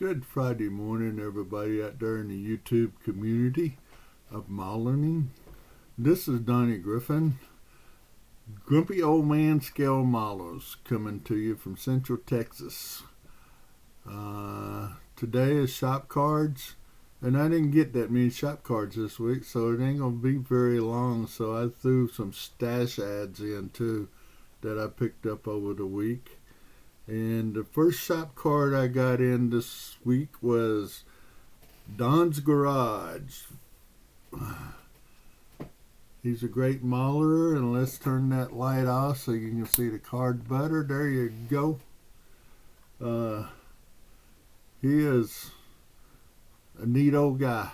Good Friday morning, everybody out there in the YouTube community of modeling. This is Donnie Griffin, Grumpy Old Man Scale Models, coming to you from Central Texas. Today is Shop Cards, and I didn't get that many Shop Cards this week, so it ain't going to be very long, so I threw some stash ads in too that I picked up over the week. And the first shop card I got in this week was Don's Garage. He's a great modeler, and let's turn that light off so you can see the card better. There you go. He is a neat old guy.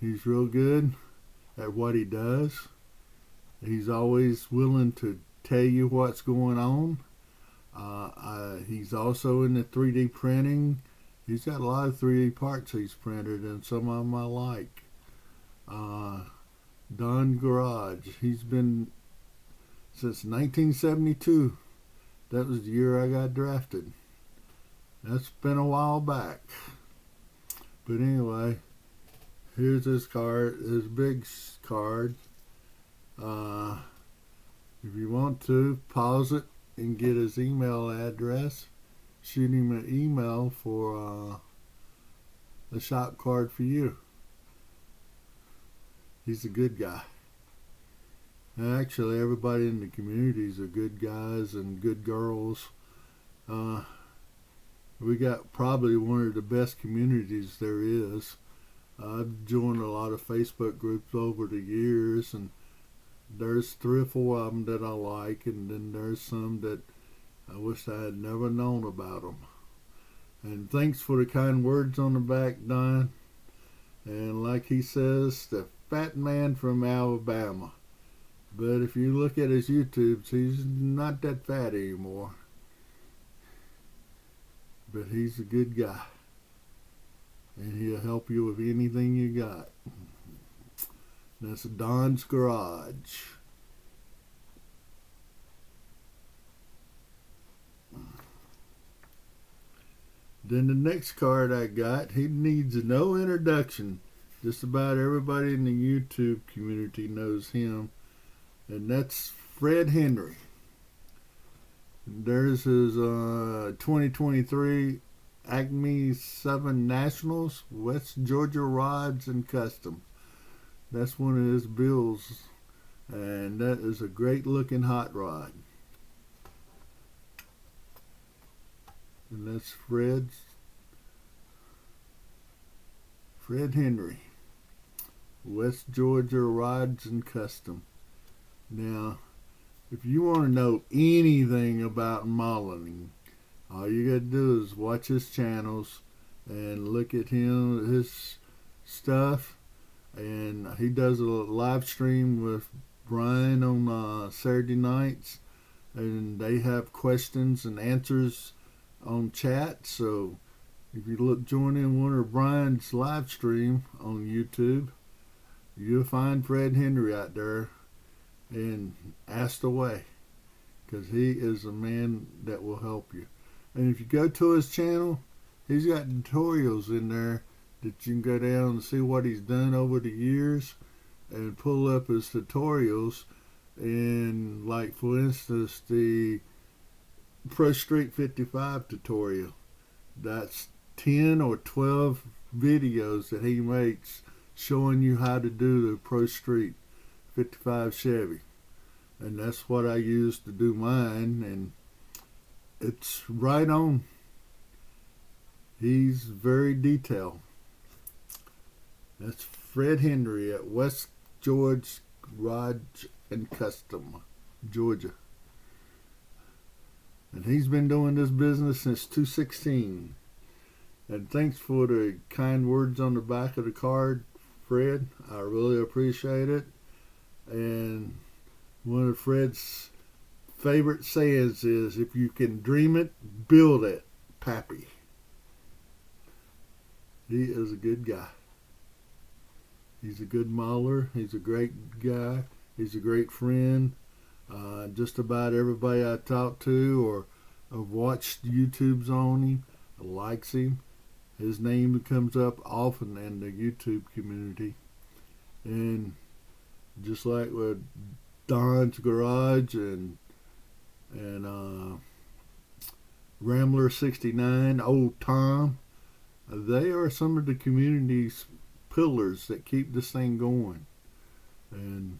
He's real good at what he does. He's always willing to tell you what's going on. He's also in the 3D printing. He's got a lot of 3D parts he's printed, and some of them I like. Don Garage. He's been since 1972. That was the year I got drafted. That's been a while back. But anyway, here's his card, his big card. If you want to, pause it and get his email address. Shoot him an email for a shop card for you. He's a good guy. And actually, everybody in the communities are good guys and good girls. We got probably one of the best communities there is. I've joined a lot of Facebook groups over the years, and there's 3 or 4 of them that I like, and then there's some that I wish I had never known about them. And thanks for the kind words on the back, Don. And like he says, the fat man from Alabama. But if you look at his YouTubes, he's not that fat anymore. But he's a good guy. And he'll help you with anything you got. That's Don's Garage. Then the next card I got, he needs no introduction. Just about everybody in the YouTube community knows him. And that's Fred Henry. There's his 2023 Acme 7 Nationals, West Georgia Rods and Custom. That's one of his bills, and that is a great looking hot rod. And that's Fred Henry, West Georgia Rods and Custom. Now, if you want to know anything about modeling, all you got to do is watch his channels and look at his stuff. And he does a live stream with Brian on Saturday nights, and they have questions and answers on chat. So if you join in one of Brian's live stream on YouTube, you'll find Fred Henry out there and ask away, because he is a man that will help you. And if you go to his channel, he's got tutorials in there that you can go down and see what he's done over the years and pull up his tutorials. And like, for instance, the Pro Street 55 tutorial, that's 10 or 12 videos that he makes showing you how to do the Pro Street 55 Chevy. And that's what I use to do mine, and it's right on. He's very detailed. That's Fred Henry at West Georgia Rod and Custom, Georgia. And he's been doing this business since 2016. And thanks for the kind words on the back of the card, Fred. I really appreciate it. And one of Fred's favorite sayings is, if you can dream it, build it, Papy. He is a good guy. He's a good modeler. He's a great guy. He's a great friend. Just about everybody I talk to or have watched YouTubes on him likes him. His name comes up often in the YouTube community. And just like with Don's Garage and Rambler 69, Old Tom, they are some of the community's pillars that keep this thing going. And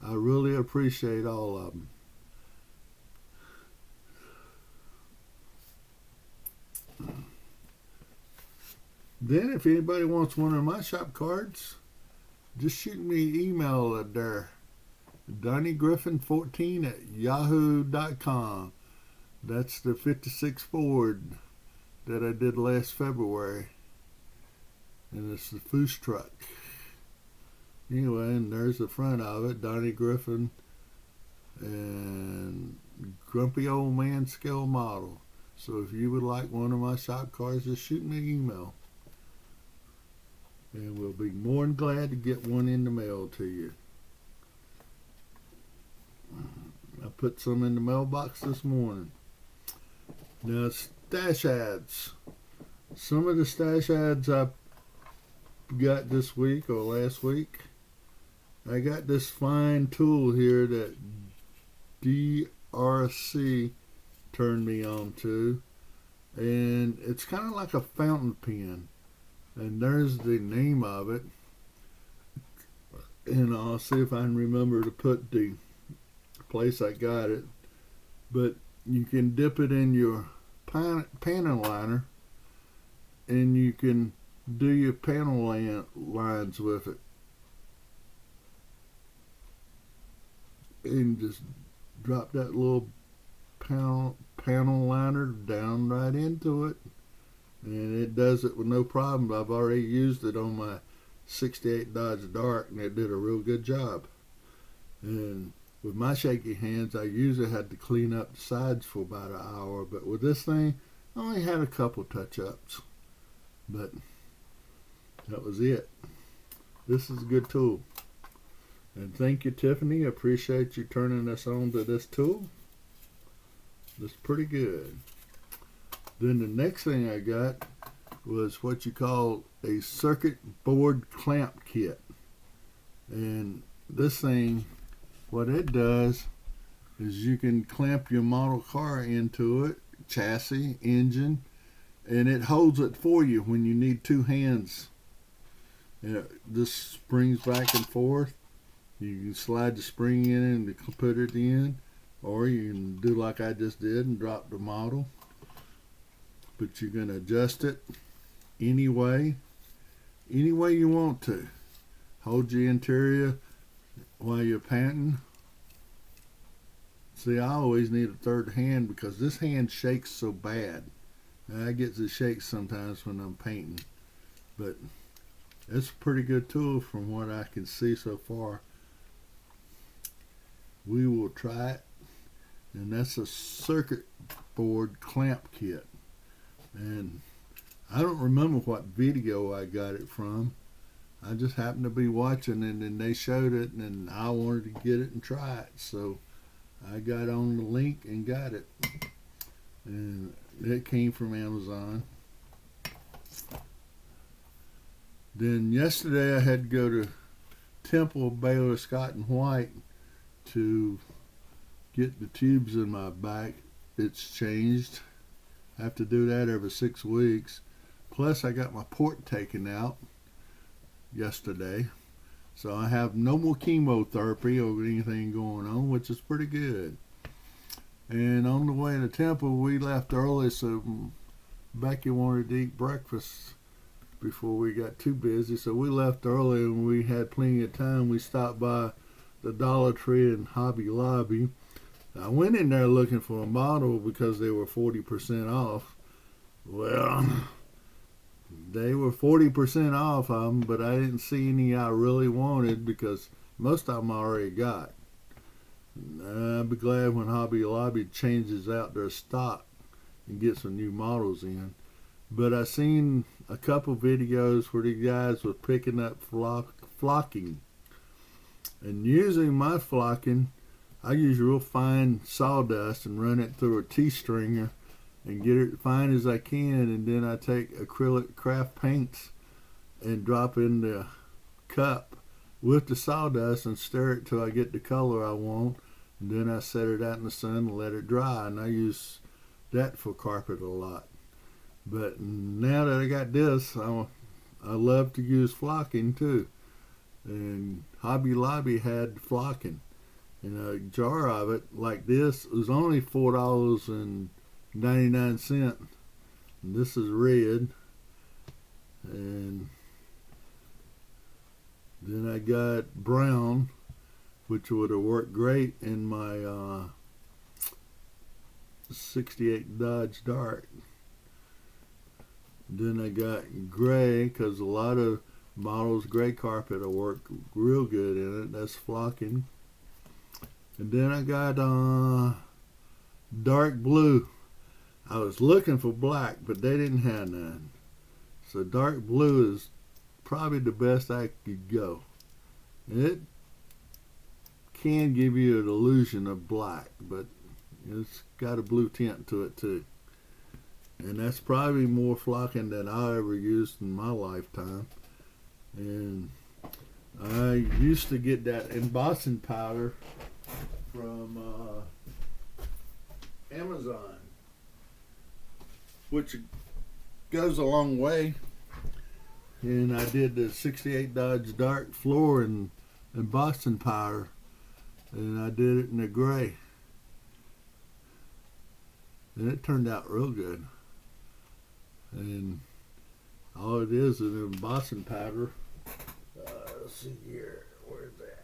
I really appreciate all of them. Then if anybody wants one of my shop cards, just shoot me an email at there. DonnieGriffin14@yahoo.com. That's the 56 Ford that I did last February. And it's the Foose truck. Anyway, and there's the front of it, Donnie Griffin and Grumpy Old Man scale model. So if you would like one of my shop cards, just shoot me an email. And we'll be more than glad to get one in the mail to you. I put some in the mailbox this morning. Now, stash ads. Some of the stash ads I got this week or last week. I got this fine tool here that DRC turned me on to. And it's kind of like a fountain pen. And there's the name of it. And I'll see if I can remember to put the place I got it. But you can dip it in your panel liner and you can do your panel lines with it. And just drop that little panel liner down right into it. And it does it with no problem. I've already used it on my 68 Dodge Dart and it did a real good job. And with my shaky hands, I usually had to clean up the sides for about an hour. But with this thing, I only had a couple touch-ups. But that was it. This is a good tool. And thank you, Tiffany. I appreciate you turning us on to this tool. It's pretty good. Then the next thing I got was what you call a circuit board clamp kit. And this thing, what it does is you can clamp your model car into it, chassis, engine, and it holds it for you when you need two hands. This springs back and forth. You can slide the spring in and put it in, or you can do like I just did and drop the model. But you can adjust it any way you want to. Hold your interior while you're painting. See, I always need a third hand because this hand shakes so bad. I get the shakes sometimes when I'm painting. But it's a pretty good tool from what I can see so far. We will try it. And that's a circuit board clamp kit. And I don't remember what video I got it from. I just happened to be watching it and they showed it and I wanted to get it and try it. So I got on the link and got it. And it came from Amazon. Then yesterday I had to go to Temple, Baylor, Scott and White to get the tubes in my back. It's changed. I have to do that every 6 weeks. Plus I got my port taken out yesterday. So I have no more chemotherapy or anything going on, which is pretty good. And on the way to Temple, we left early, so Becky wanted to eat breakfast before we got too busy. So we left early and we had plenty of time. We stopped by the Dollar Tree and Hobby Lobby. I went in there looking for a model because they were 40% off. Well, they were 40% off of them, but I didn't see any I really wanted because most of them I already got. I'll be glad when Hobby Lobby changes out their stock and gets some new models in. But I seen a couple videos where the guys were picking up flocking. And using my flocking, I use real fine sawdust and run it through a T-stringer and get it fine as I can, and then I take acrylic craft paints and drop in the cup with the sawdust and stir it till I get the color I want, and then I set it out in the sun and let it dry, and I use that for carpet a lot. But now that I got this, I love to use flocking too, and Hobby Lobby had flocking, and a jar of it like this was only $4.99, and this is red. And then I got brown, which would have worked great in my 68 Dodge Dart. Then I got gray, because a lot of models gray carpet will work real good in it. That's flocking. And then I got dark blue. I was looking for black, but they didn't have none. So dark blue is probably the best I could go. And it can give you an illusion of black, but it's got a blue tint to it too. And that's probably more flocking than I ever used in my lifetime. And I used to get that embossing powder from Amazon, which goes a long way. And I did the 68 Dodge Dart floor and embossing powder, and I did it in a gray, and it turned out real good. And all it is an embossing powder. Let's see here, where's that?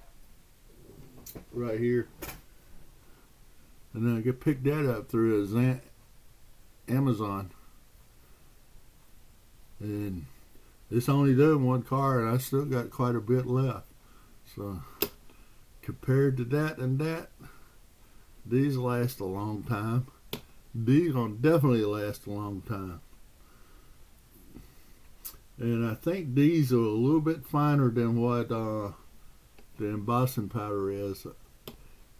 Right here. And then I could pick that up through Amazon. And it's only done one car, and I still got quite a bit left. So compared to that and that, these last a long time. These gonna definitely last a long time. And I think these are a little bit finer than what the embossing powder is.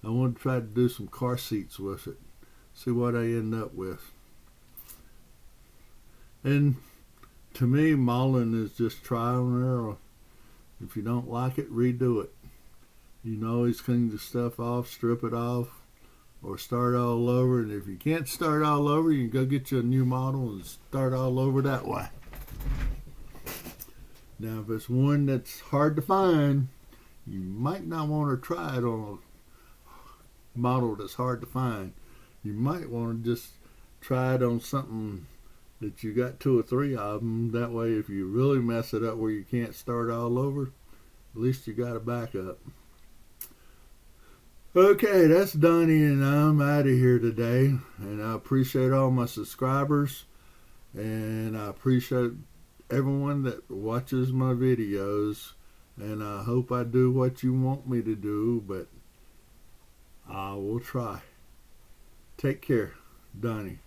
I want to try to do some car seats with it. See what I end up with. And to me, modeling is just trial and error. If you don't like it, redo it. You can always clean the stuff off, strip it off, or start all over. And if you can't start all over, you can go get you a new model and start all over that way. Now, if it's one that's hard to find, you might not want to try it on a model that's hard to find. You might want to just try it on something that you got 2 or 3 of them. That way, if you really mess it up where you can't start all over, at least you got a backup. Okay, that's Donnie, and I'm out of here today. And I appreciate all my subscribers, and I appreciate everyone that watches my videos, and I hope I do what you want me to do, but I will try. Take care, Donnie.